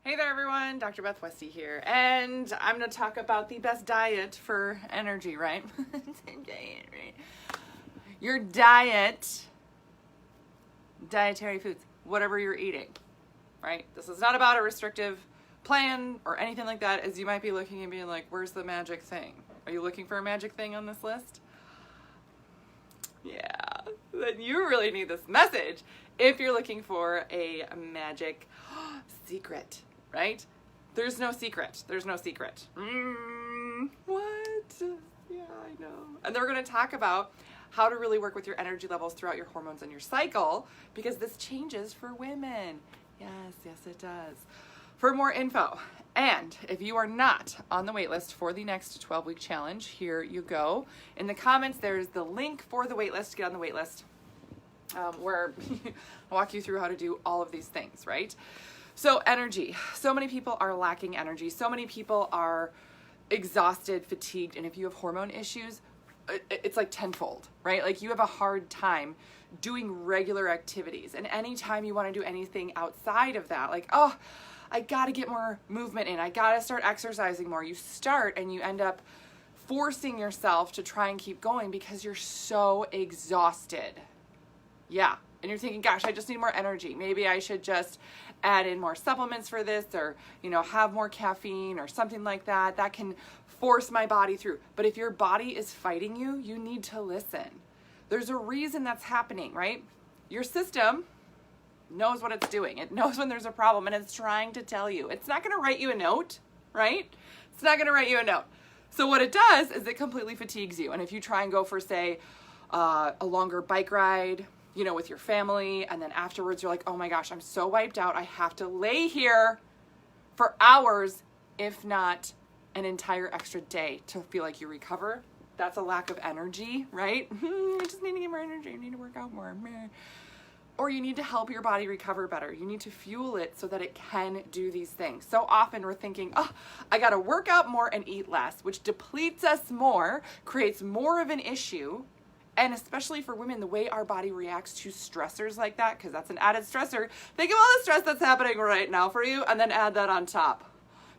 Hey there everyone, Dr. Beth Westy here, and I'm going to talk about the best diet for energy, right? Your diet, dietary foods, whatever you're eating, right? This is not about a restrictive plan or anything like that, as you might be looking and being like, where's the magic thing? Are you looking for a magic thing on this list? Yeah, then you really need this message if you're looking for a magic secret. Right? There's no secret. There's no secret. What? Yeah, I know. And then we're going to talk about how to really work with your energy levels throughout your hormones and your cycle, because this changes for women. Yes, it does. For more info, and if you are not on the waitlist for the next 12-week challenge, here you go. In the comments, there's the link for the waitlist. Get on the waitlist, where I walk you through how to do all of these things, right? So energy. So many people are lacking energy. So many people are exhausted, fatigued, and if you have hormone issues, it's like tenfold, right? Like you have a hard time doing regular activities. And anytime you want to do anything outside of that, like, oh, I got to get more movement in. I got to start exercising more. You start and you end up forcing yourself to try and keep going because you're so exhausted. Yeah. And you're thinking, gosh, I just need more energy. Maybe I should just add in more supplements for this, or, have more caffeine or something like that. That can force my body through. But if your body is fighting you, you need to listen. There's a reason that's happening, right? Your system knows what it's doing. It knows when there's a problem and it's trying to tell you. It's not going to write you a note, right? It's not going to write you a note. So what it does is it completely fatigues you. And if you try and go for, say, a longer bike ride, with your family, and then afterwards you're like, oh my gosh, I'm so wiped out. I have to lay here for hours, if not an entire extra day to feel like you recover. That's a lack of energy, right? I just need to get more energy. I need to work out more. Or you need to help your body recover better. You need to fuel it so that it can do these things. So often we're thinking, oh, I got to work out more and eat less, which depletes us more, creates more of an issue. And especially for women, the way our body reacts to stressors like that, because that's an added stressor. Think of all the stress that's happening right now for you, and then add that on top.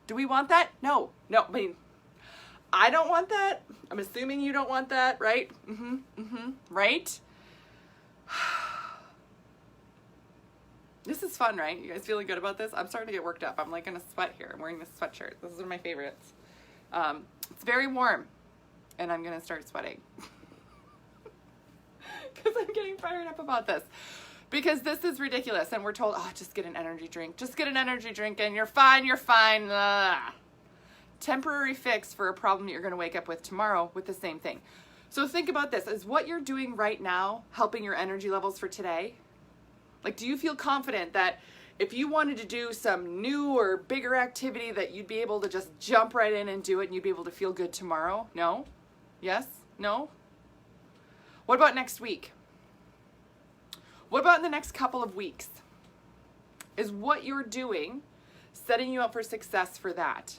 Do we want that? No. I mean, I don't want that. I'm assuming you don't want that, right? Right? This is fun, right? You guys feeling good about this? I'm starting to get worked up. I'm like in a sweat here. I'm wearing this sweatshirt. This is one of my favorites. It's very warm, and I'm going to start sweating. Because I'm getting fired up about this. Because this is ridiculous. And we're told, oh, just get an energy drink. Just get an energy drink and you're fine. Temporary fix for a problem you're going to wake up with tomorrow with the same thing. So think about this. Is what you're doing right now helping your energy levels for today? Like, do you feel confident that if you wanted to do some new or bigger activity that you'd be able to just jump right in and do it and you'd be able to feel good tomorrow? No? Yes? No? What about next week? What about in the next couple of weeks? Is what you're doing setting you up for success for that?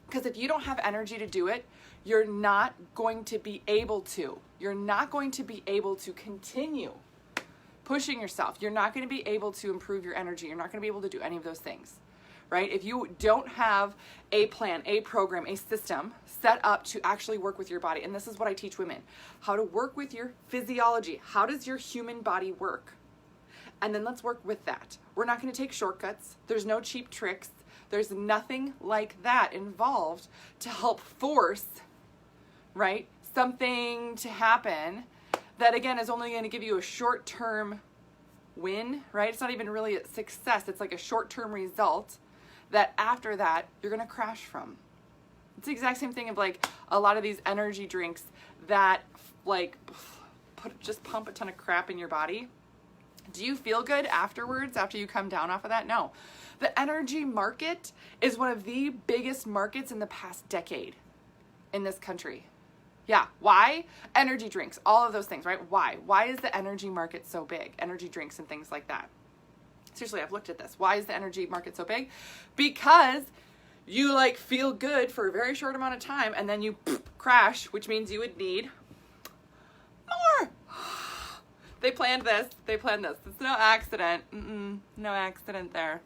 Because if you don't have energy to do it, you're not going to be able to. You're not going to be able to continue pushing yourself. You're not going to be able to improve your energy. You're not going to be able to do any of those things. Right? If you don't have a plan, a program, a system set up to actually work with your body, and this is what I teach women, how to work with your physiology. How does your human body work? And then let's work with that. We're not going to take shortcuts. There's no cheap tricks. There's nothing like that involved to help force, right, something to happen that, again, is only going to give you a short-term win, right? It's not even really a success. It's like a short-term result that after that, you're going to crash from. It's the exact same thing of like a lot of these energy drinks that like just pump a ton of crap in your body. Do you feel good afterwards after you come down off of that? No. The energy market is one of the biggest markets in the past decade in this country. Yeah. Why? Energy drinks, all of those things, right? Why? Why is the energy market so big? Energy drinks and things like that. Seriously, I've looked at this. Why is the energy market so big? Because you like feel good for a very short amount of time and then you crash, which means you would need more. They planned this. They planned this. It's no accident. No accident there.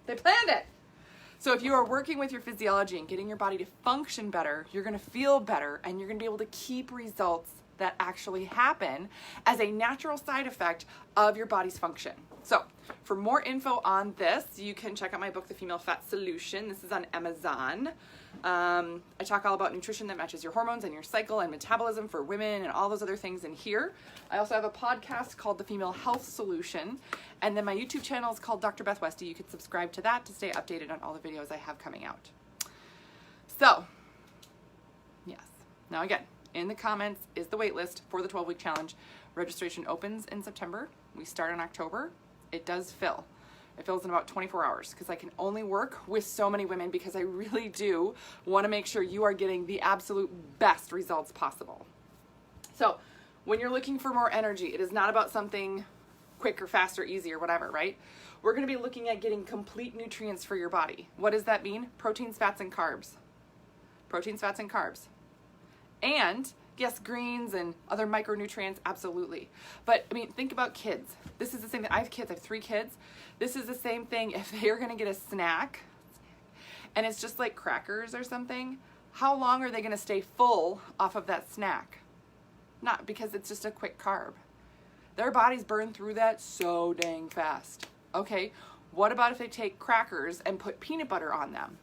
They planned it. So if you are working with your physiology and getting your body to function better, you're going to feel better and you're going to be able to keep results that actually happen as a natural side effect of your body's function. So for more info on this, you can check out my book, The Female Fat Solution. This is on Amazon. I talk all about nutrition that matches your hormones and your cycle and metabolism for women and all those other things in here. I also have a podcast called The Female Health Solution. And then my YouTube channel is called Dr. Beth Westy. You can subscribe to that to stay updated on all the videos I have coming out. So, yes. Now again, in the comments is the wait list for the 12-week challenge. Registration opens in September. We start in October. It does fill. It fills in about 24 hours because I can only work with so many women because I really do want to make sure you are getting the absolute best results possible. So when you're looking for more energy, it is not about something quick or fast or easy or whatever, right? We're going to be looking at getting complete nutrients for your body. What does that mean? Proteins, fats, and carbs. Proteins, fats, and carbs. And yes, greens and other micronutrients, absolutely. But I mean, think about kids. This is the same thing. I have kids, I have 3 kids. This is the same thing. If they're gonna get a snack and it's just like crackers or something, how long are they gonna stay full off of that snack? Not because it's just a quick carb. Their bodies burn through that so dang fast. Okay, what about if they take crackers and put peanut butter on them?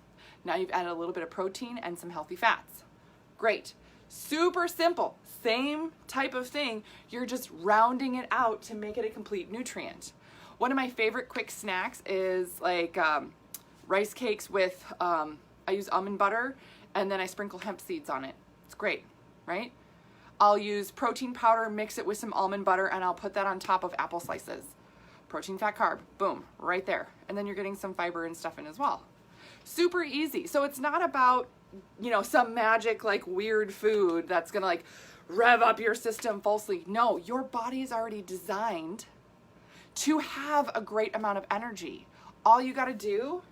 Now you've added a little bit of protein and some healthy fats. Great. Super simple, same type of thing. You're just rounding it out to make it a complete nutrient. One of my favorite quick snacks is like rice cakes with, I use almond butter and then I sprinkle hemp seeds on it. It's great, right? I'll use protein powder, mix it with some almond butter, and I'll put that on top of apple slices. Protein, fat, carb, boom, right there. And then you're getting some fiber and stuff in as well. Super easy. So it's not about, you know, some magic like weird food that's gonna like rev up your system falsely. No, your body is already designed to have a great amount of energy. All you gotta do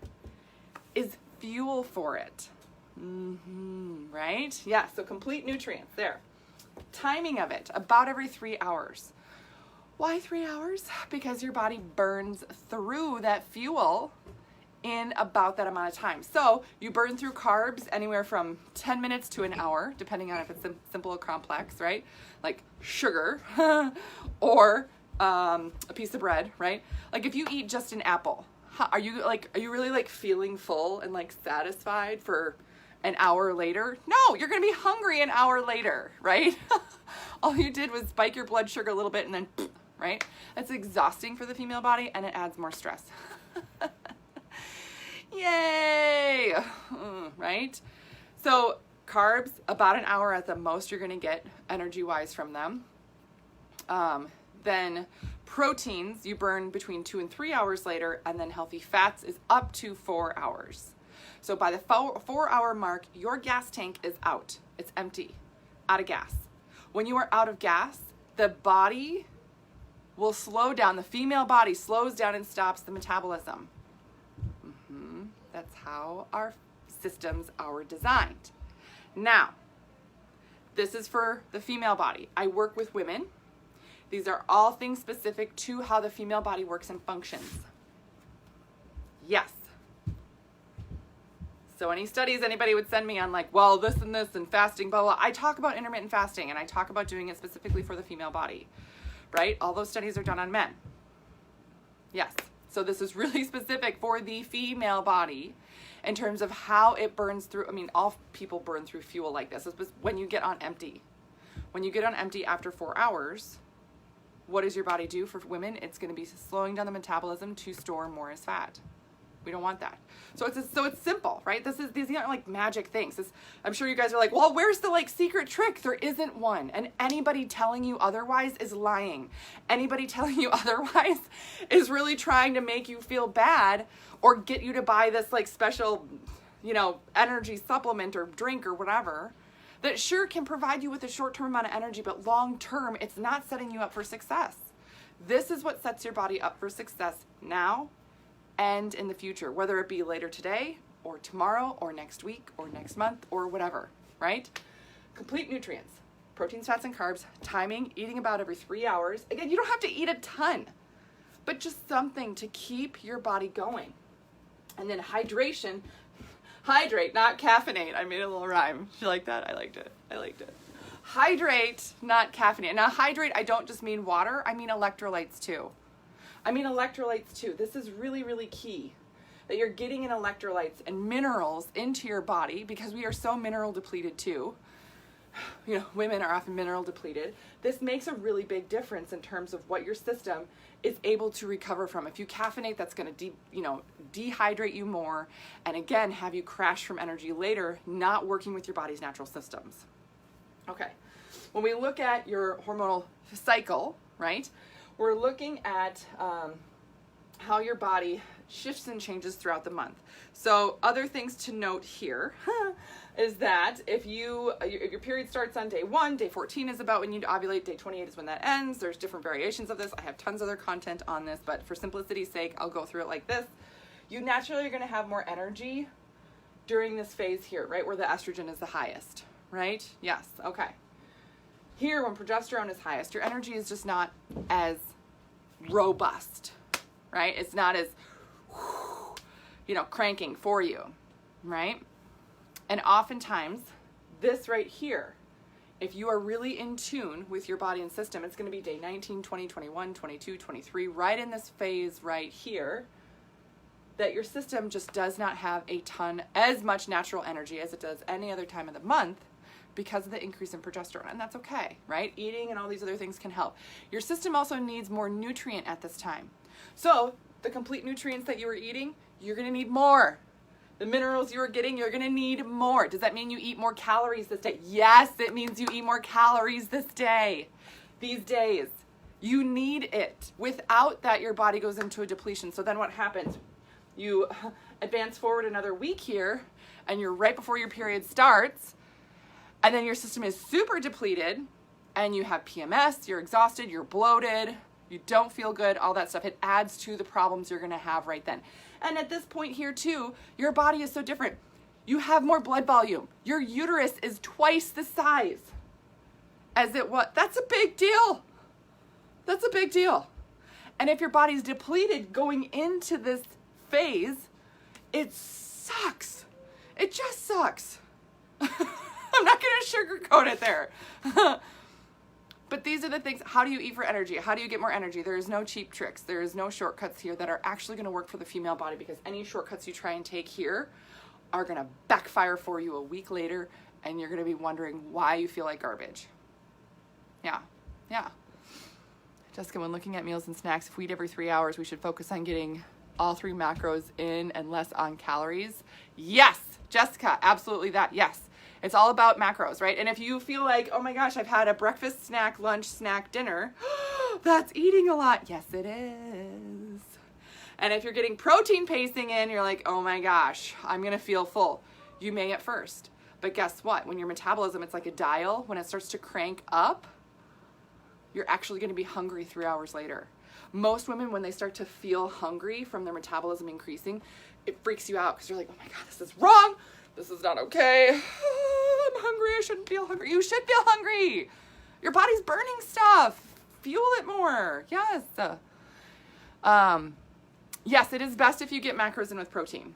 is fuel for it. Right? Yeah, so complete nutrients there. Timing of it, about every 3 hours. Why 3 hours? Because your body burns through that fuel in about that amount of time. So you burn through carbs anywhere from 10 minutes to an hour, depending on if it's simple or complex, right? Like sugar or a piece of bread, right? Like if you eat just an apple, are you really like feeling full and like satisfied for an hour later? No, you're gonna be hungry an hour later, right? All you did was spike your blood sugar a little bit and then, right? That's exhausting for the female body and it adds more stress. Yay! Right? So carbs, about an hour at the most you're gonna get energy-wise from them. Then proteins, you burn between 2 and 3 hours later, and then healthy fats is up to 4 hours. So by the 4 hour mark, your gas tank is out. It's empty, out of gas. When you are out of gas, the body will slow down. The female body slows down and stops the metabolism. That's how our systems are designed. Now, this is for the female body. I work with women. These are all things specific to how the female body works and functions. Yes. So any studies anybody would send me on like, well, this and fasting, blah, blah. I talk about intermittent fasting and I talk about doing it specifically for the female body, right? All those studies are done on men. Yes. So this is really specific for the female body in terms of how it burns through. I mean, all people burn through fuel like this. It's when you get on empty. When you get on empty after 4 hours, what does your body do for women? It's going to be slowing down the metabolism to store more as fat. We don't want that. So it's simple, right? These aren't like magic things. I'm sure you guys are like, well, where's the like secret trick? There isn't one. And anybody telling you otherwise is lying. Anybody telling you otherwise is really trying to make you feel bad or get you to buy this like special, you know, energy supplement or drink or whatever that sure can provide you with a short-term amount of energy, but long-term, it's not setting you up for success. This is what sets your body up for success now and in the future, whether it be later today or tomorrow or next week or next month or whatever, right? Complete nutrients, proteins, fats, and carbs, timing, eating about every 3 hours. Again, you don't have to eat a ton, but just something to keep your body going. And then hydration, hydrate, not caffeinate. I made a little rhyme. You like that? I liked it. I liked it. Hydrate, not caffeinate. Now hydrate, I don't just mean water, I mean electrolytes too. This is really, really key, that you're getting in electrolytes and minerals into your body, because we are so mineral depleted too. You know, women are often mineral depleted. This makes a really big difference in terms of what your system is able to recover from. If you caffeinate, that's going to dehydrate you more, and again have you crash from energy later, not working with your body's natural systems. Okay, when we look at your hormonal cycle, right, we're looking at how your body shifts and changes throughout the month. So other things to note here is that if your period starts on day 1, day 14 is about when you ovulate, day 28 is when that ends. There's different variations of this. I have tons of other content on this, but for simplicity's sake, I'll go through it like this. You naturally are going to have more energy during this phase here, right, where the estrogen is the highest, right? Yes, okay. Here, when progesterone is highest, your energy is just not as robust, right? It's not as, cranking for you, right? And oftentimes, this right here, if you are really in tune with your body and system, it's going to be day 19, 20, 21, 22, 23, right in this phase right here, that your system just does not have as much natural energy as it does any other time of the month because of the increase in progesterone. And that's okay, right? Eating and all these other things can help. Your system also needs more nutrient at this time. So the complete nutrients that you were eating, you're going to need more. The minerals you were getting, you're going to need more. Does that mean you eat more calories this day? Yes, it means you eat more calories this day. These days. You need it. Without that, your body goes into a depletion. So then what happens? You advance forward another week here, and you're right before your period starts, and then your system is super depleted, and you have PMS, you're exhausted, you're bloated, you don't feel good, all that stuff. It adds to the problems you're going to have right then. And at this point here too, your body is so different. You have more blood volume. Your uterus is twice the size as it was. That's a big deal. That's a big deal. And if your body's depleted going into this phase, it sucks. It just sucks. I'm not going to sugarcoat it there. But these are the things. How do you eat for energy? How do you get more energy? There is no cheap tricks. There is no shortcuts here that are actually going to work for the female body, because any shortcuts you try and take here are going to backfire for you a week later, and you're going to be wondering why you feel like garbage. Yeah. Jessica, when looking at meals and snacks, if we eat every 3 hours, we should focus on getting all 3 macros in and less on calories. Yes, Jessica, absolutely that. Yes. It's all about macros, right? And if you feel like, oh my gosh, I've had a breakfast, snack, lunch, snack, dinner, that's eating a lot. Yes, it is. And if you're getting protein pacing in, you're like, oh my gosh, I'm going to feel full. You may at first. But guess what? When your metabolism, it's like a dial. When it starts to crank up, you're actually going to be hungry 3 hours later. Most women, when they start to feel hungry from their metabolism increasing, it freaks you out because you're like, oh my God, this is wrong. This is not okay. I'm hungry. I shouldn't feel hungry. You should feel hungry. Your body's burning stuff. Fuel it more. Yes. Yes, it is best if you get macros in with protein.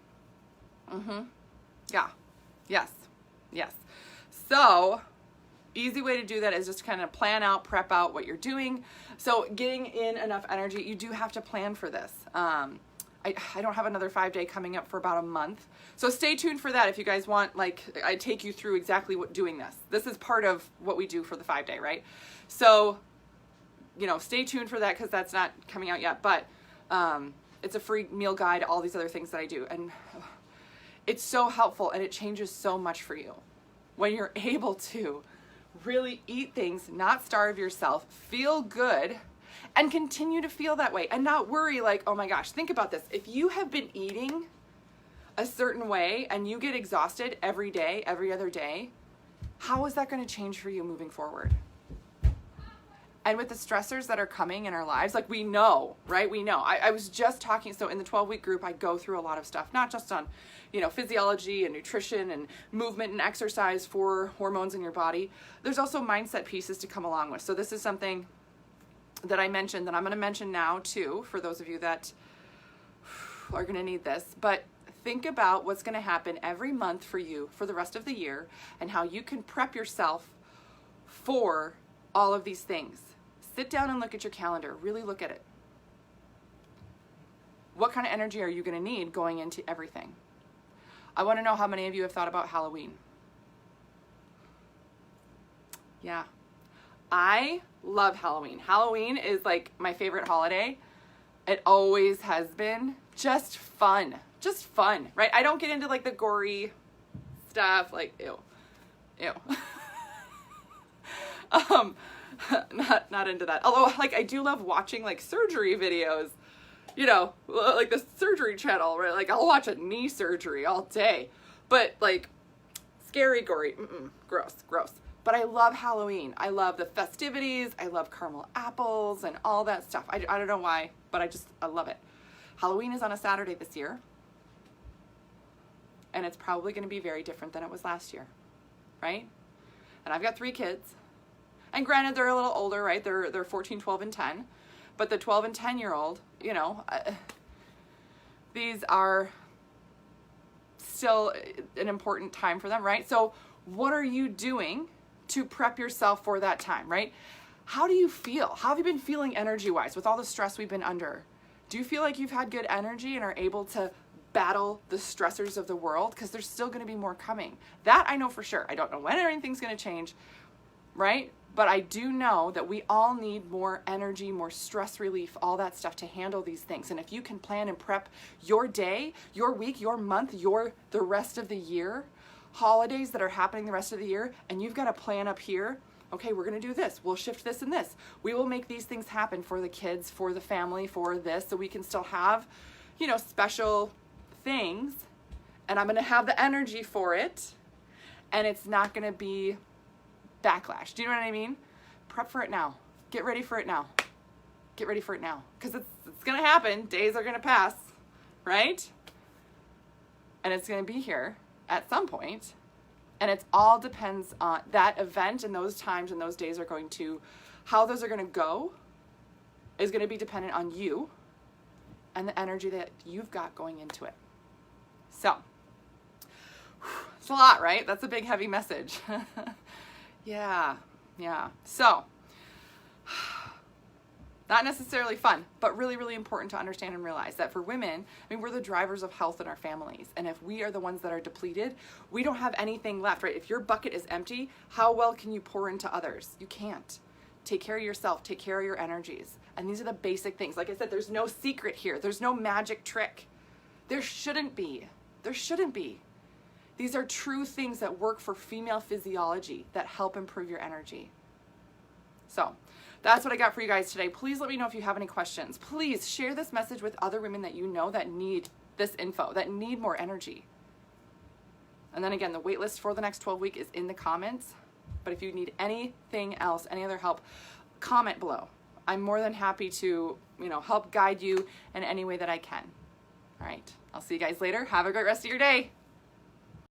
Yeah. Yes. So, easy way to do that is just kind of plan out, prep out what you're doing. So, getting in enough energy, you do have to plan for this. I don't have another 5-day coming up for about a month. So stay tuned for that if you guys want, I take you through exactly what doing this. This is part of what we do for the 5-day, right? So, stay tuned for that because that's not coming out yet. But it's a free meal guide, all these other things that I do. And it's so helpful, and it changes so much for you when you're able to really eat things, not starve yourself, feel good, and continue to feel that way and not worry like, oh my gosh, think about this. If you have been eating a certain way and you get exhausted every day, every other day, how is that going to change for you moving forward? And with the stressors that are coming in our lives, we know, right? We know. I was just talking, so in the 12-week group, I go through a lot of stuff, not just on, physiology and nutrition and movement and exercise for hormones in your body. There's also mindset pieces to come along with. So this is something that I mentioned that I'm going to mention now too, for those of you that are going to need this. But think about what's going to happen every month for you for the rest of the year and how you can prep yourself for all of these things. Sit down and look at your calendar. Really look at it. What kind of energy are you going to need going into everything? I want to know how many of you have thought about Halloween. Yeah. I love Halloween. Halloween is like my favorite holiday. It always has been. Just fun, right? I don't get into like the gory stuff, like ew. Not into that. Although like I do love watching like surgery videos, you know, like the surgery channel, right? Like I'll watch a knee surgery all day, but like scary, gory, gross. But I love Halloween. I love the festivities. I love caramel apples and all that stuff. I don't know why, but I love it. Halloween is on a Saturday this year, and it's probably going to be very different than it was last year, right? And I've got 3 kids, and granted they're a little older, right? They're 14, 12, and 10, but the 12 and 10-year-old, you know, these are still an important time for them, right? So what are you doing to prep yourself for that time, right? How do you feel? How have you been feeling energy-wise with all the stress we've been under? Do you feel like you've had good energy and are able to battle the stressors of the world? Because there's still going to be more coming. That I know for sure. I don't know when anything's going to change, right? But I do know that we all need more energy, more stress relief, all that stuff to handle these things. And if you can plan and prep your day, your week, your month, the rest of the year, holidays that are happening the rest of the year, and you've got a plan up here. Okay, we're going to do this. We'll shift this and this. We will make these things happen for the kids, for the family, for this, so we can still have, you know, special things. And I'm going to have the energy for it. And it's not going to be backlash. Do you know what I mean? Prep for it now. Get ready for it now. Get ready for it now. Because it's going to happen. Days are going to pass, right? And it's going to be here at some point. And it all depends on that event, and those times and those days are going to, how those are going to go is going to be dependent on you and the energy that you've got going into it. So, it's a lot, right? That's a big, heavy message. Yeah. So, not necessarily fun, but really, really important to understand and realize that for women, I mean, we're the drivers of health in our families. And if we are the ones that are depleted, we don't have anything left, right? If your bucket is empty, how well can you pour into others? You can't. Take care of yourself. Take care of your energies. And these are the basic things. Like I said, there's no secret here. There's no magic trick. There shouldn't be. These are true things that work for female physiology that help improve your energy. So, that's what I got for you guys today. Please let me know if you have any questions. Please share this message with other women that you know that need this info, that need more energy. And then again, the wait list for the next 12 weeks is in the comments. But if you need anything else, any other help, comment below. I'm more than happy to, help guide you in any way that I can. All right. I'll see you guys later. Have a great rest of your day.